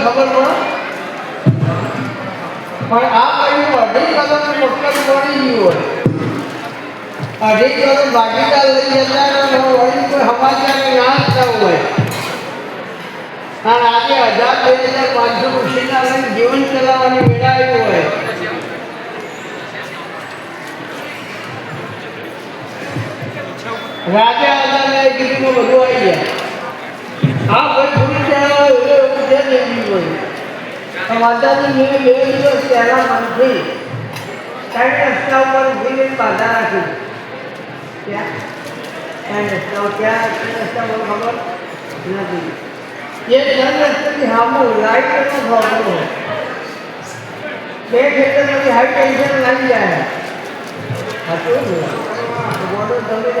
ખબર પડે પણ આ કયું અઢી કદમ મક્કમ પડી ગયું હોય અઢી કદમ ભાગીદાર લઈ જતા વળી કોઈ સમાચાર નાશ ન હોય અને આજે 1000-2500 મુશ્કેલીના લઈને જીવન ચલાવવાની વેળા આવી હોય રાજા હતા કીધું બધું આવી જાય આ કોઈ પૂરી જાય એવું છે નહીં હોય માતાજી મેં 2 દિવસ પહેલા મનથી 3 રસ્તા ઉપર ઉભી બાધા રાખી ક્યાં 3 રસ્તા ક્યાં રસ્તા મને ખબર નથી ये 3 રસ્તાથી સામું લાઈટનો પ્રોબ્લેમ હોય 2 ખેતરમાંથી હાઈ ટેન્શન લાગી જાય હતું બોલો તમે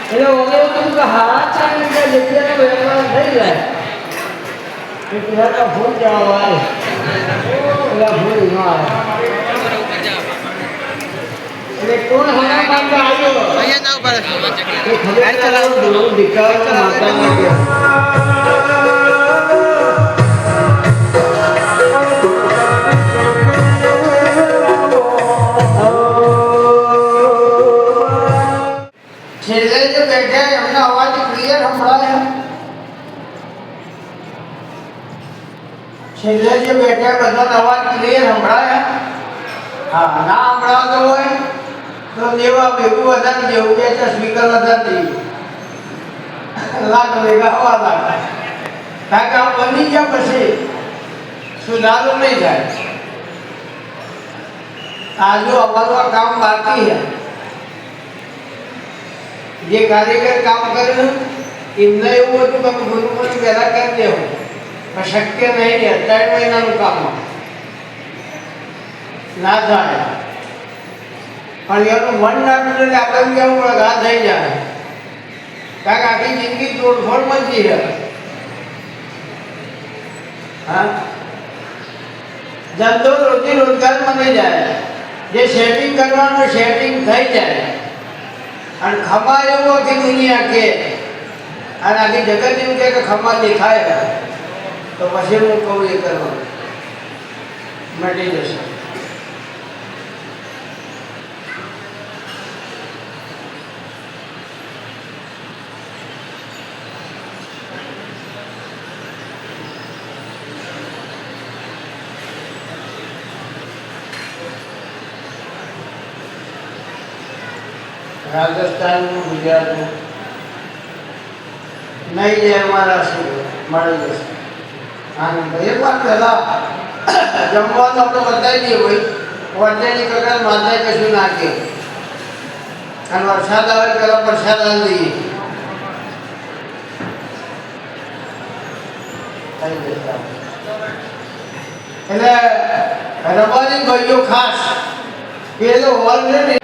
એટલે હવે તું કે હાથ ચાલી ગયા જગ્યાનો વ્યવહાર થઈ જાય કે તું ભૂલ જવા આવે એટલે ભૂલ ન આવે એટલે કોણ હરા માંગતા આવ્યો અહીંયા ના પડે ખબર ચલાવું દીકરા માતાને છેલ્લે જે બેઠા એમનો અવાજ ક્લિયર સંભળાય છેલ્લે જે બેઠા બધાનો અવાજ ક્લિયર સંભળાય હા ના સંભળાતો હોય તો દેવા ભેગું વધારે જેવું કે સ્પીકર વધારે લાખ ભેગા હવા લાખ કારણ કે આ બની ગયા પછી સુધારો નહીં થાય આજુ અમારું આ કામ બાકી છે જે કારીગર કામ કર્યું એમને એવું હતું કે ગુરુમની પહેલાં કરી દેવું પણ શક્ય નહીં 3 મહિનાનું કામ ના થાય પણ એનું મન ના એટલે આપણે કેવું ઘા થઈ જાય કારણ કે આખી જિંદગી તોડફોડમાં જ છે હા ધંધો રોજી રોજગારમાં નહીં જાય જે સેટિંગ કરવાનું સેટિંગ થઈ જાય અને ખમા એવું આખી દુનિયા કે અને આખી જગત એવું કે ખમા દેખાય તો પછી હું કહું એ કરવાનું મટી જશે રાજસ્થાનનું ગુજરાતનું નહીં જાય અમારા શું મળી જશે આનંદ એક વાર પહેલાં જમવાનું આપણે બતાવી દઈએ ભાઈ વરસાદની કકર માથે કશું નાખીએ અને વરસાદ આવે પહેલાં પ્રસાદ આવી દઈએ એટલે રબારી ભાઈઓ ખાસ પેલો હોલ છે ને